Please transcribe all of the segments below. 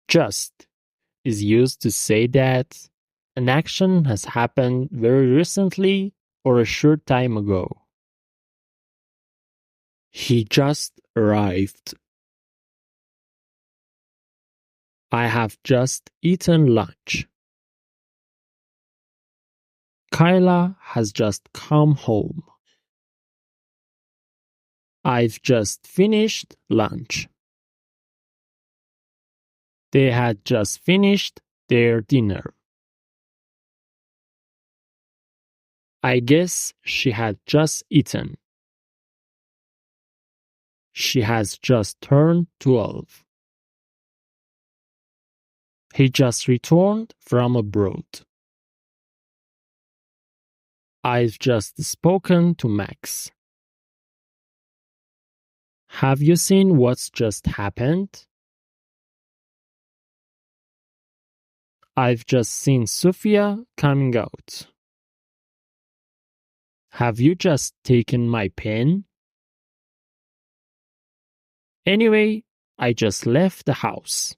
Just is used to say that an action has happened very recently or a short time ago. He just arrived. I have just eaten lunch. Kyla has just come home. I've just finished lunch. They had just finished their dinner. I guess she had just eaten. She has just turned 12. He just returned from abroad. I've just spoken to Max. Have you seen what's just happened? I've just seen Sophia coming out. Have you just taken my pen? Anyway, I just left the house.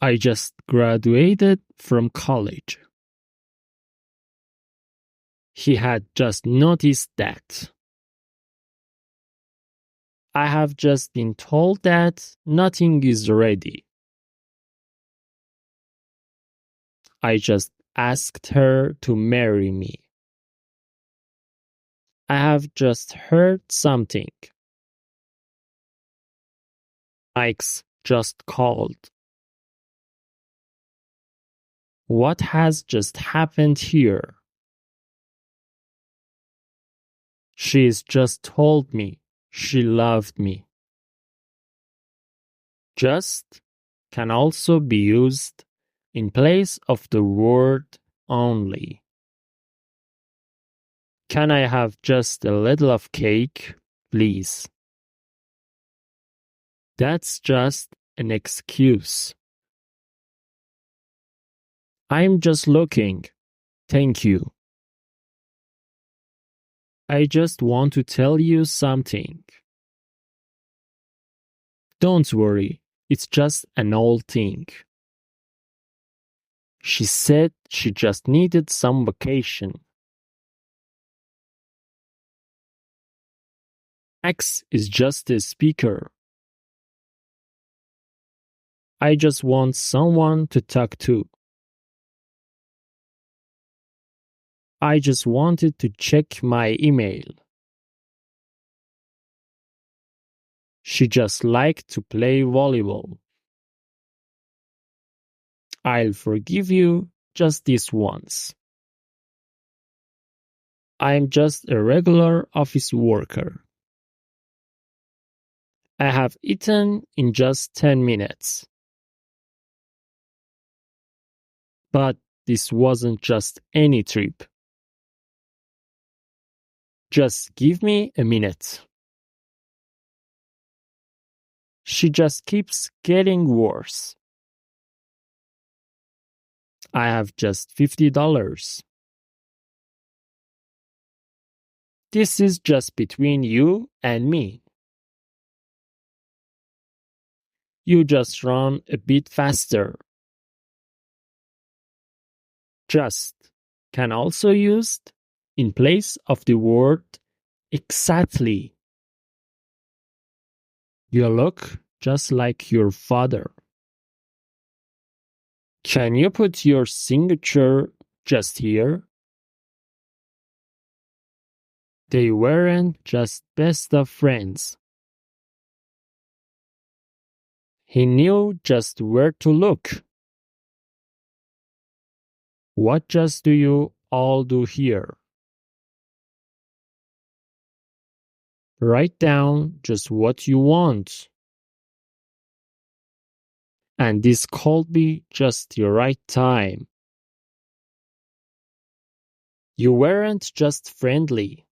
I just graduated from college. He had just noticed that. I have just been told that nothing is ready. I just asked her to marry me. I have just heard something. Mike's just called. What has just happened here? She's just told me she loved me. Just can also be used in place of the word only. Can I have just a little of cake, please? That's just an excuse. I'm just looking. Thank you. I just want to tell you something. Don't worry, it's just an old thing. She said she just needed some vacation. X is just a speaker. I just want someone to talk to. I just wanted to check my email. She just liked to play volleyball. I'll forgive you just this once. I'm just a regular office worker. I have eaten in just 10 minutes. But this wasn't just any trip. Just give me a minute. She just keeps getting worse. I have just $50. This is just between you and me. You just run a bit faster. Just can also used in place of the word exactly. You look just like your father. Can you put your signature just here? They weren't just best of friends. He knew just where to look. What just do you all do here? Write down just what you want. And this could be just the right time. You weren't just friendly.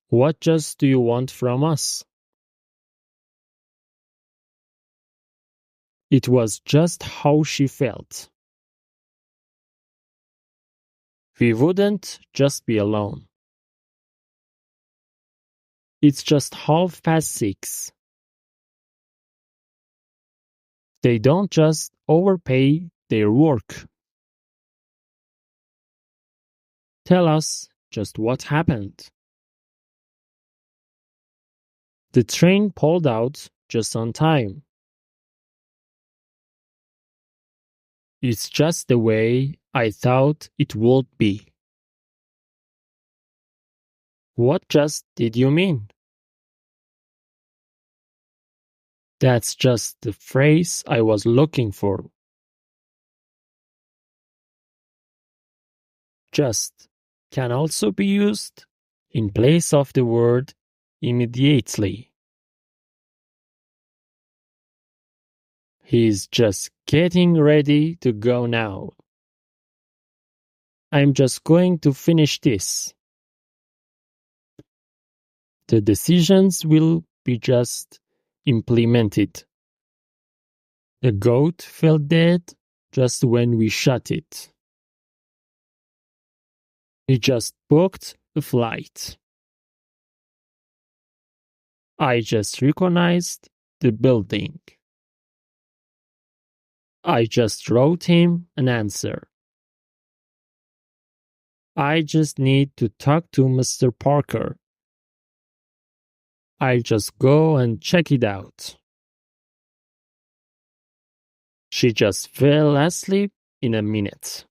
What just do you want from us? It was just how she felt. We wouldn't just be alone. It's just 6:30. They don't just overpay their work. Tell us just what happened. The train pulled out just on time. It's just the way I thought it would be. What just did you mean? That's just the phrase I was looking for. Just can also be used in place of the word immediately. He's just getting ready to go now. I'm just going to finish this. The decisions will be just implemented. The goat fell dead just when we shut it. He just booked a flight. I just recognized the building. I just wrote him an answer. I just need to talk to Mr. Parker. I'll just go and check it out. She just fell asleep in a minute.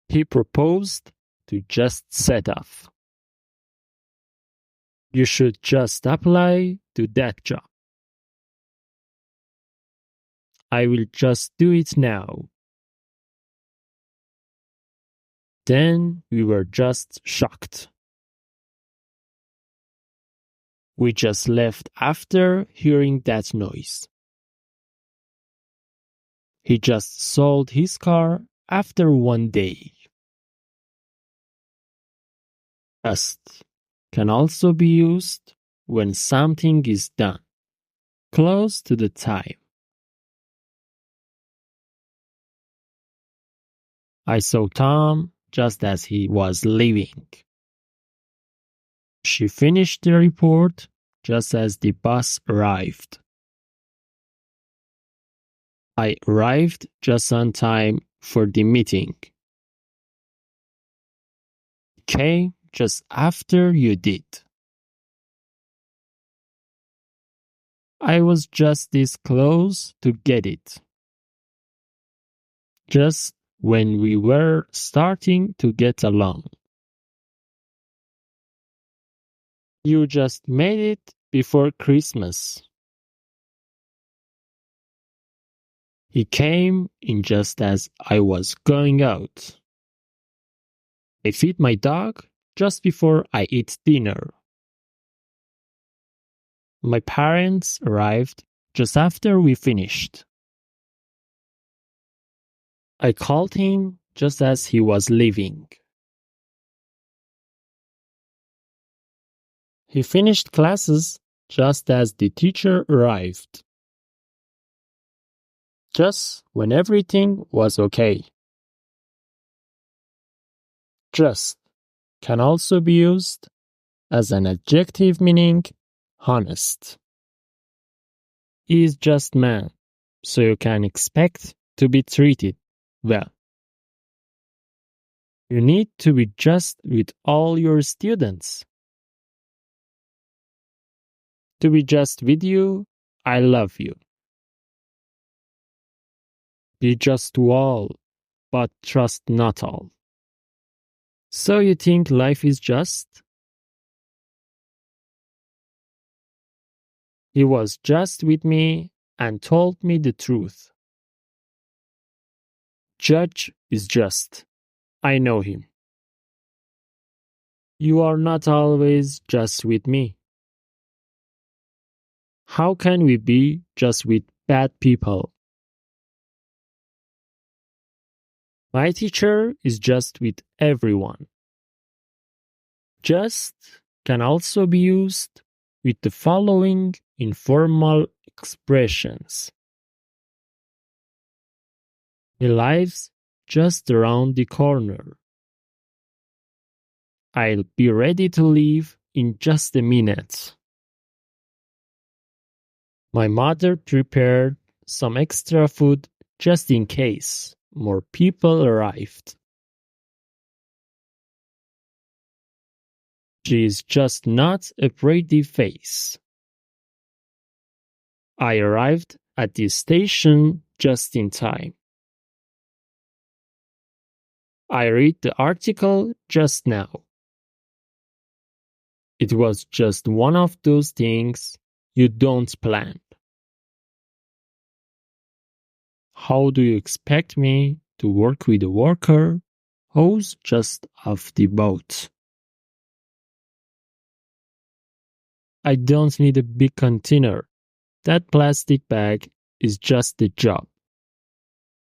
He proposed to just set off. You should just apply to that job. I will just do it now. Then we were just shocked. We just left after hearing that noise. He just sold his car after one day. Just can also be used when something is done close to the time. I saw Tom just as he was leaving. She finished the report just as the bus arrived. I arrived just on time for the meeting. Came just after you did. I was just this close to get it. Just when we were starting to get along. You just made it before Christmas. He came in just as I was going out. I feed my dog just before I eat dinner. My parents arrived just after we finished. I called him just as he was leaving. He finished classes just as the teacher arrived. Just when everything was okay. Just can also be used as an adjective meaning honest. He is just man, so you can expect to be treated well. You need to be just with all your students. To be just with you, I love you. Be just to all, but trust not all. So you think life is just? He was just with me and told me the truth. Judge is just. I know him. You are not always just with me. How can we be just with bad people? My teacher is just with everyone. Just can also be used with the following informal expressions. He lives just around the corner. I'll be ready to leave in just a minute. My mother prepared some extra food just in case more people arrived. She is just not a pretty face. I arrived at the station just in time. I read the article just now. It was just one of those things you don't plan. How do you expect me to work with a worker who's just off the boat? I don't need a big container. That plastic bag is just the job.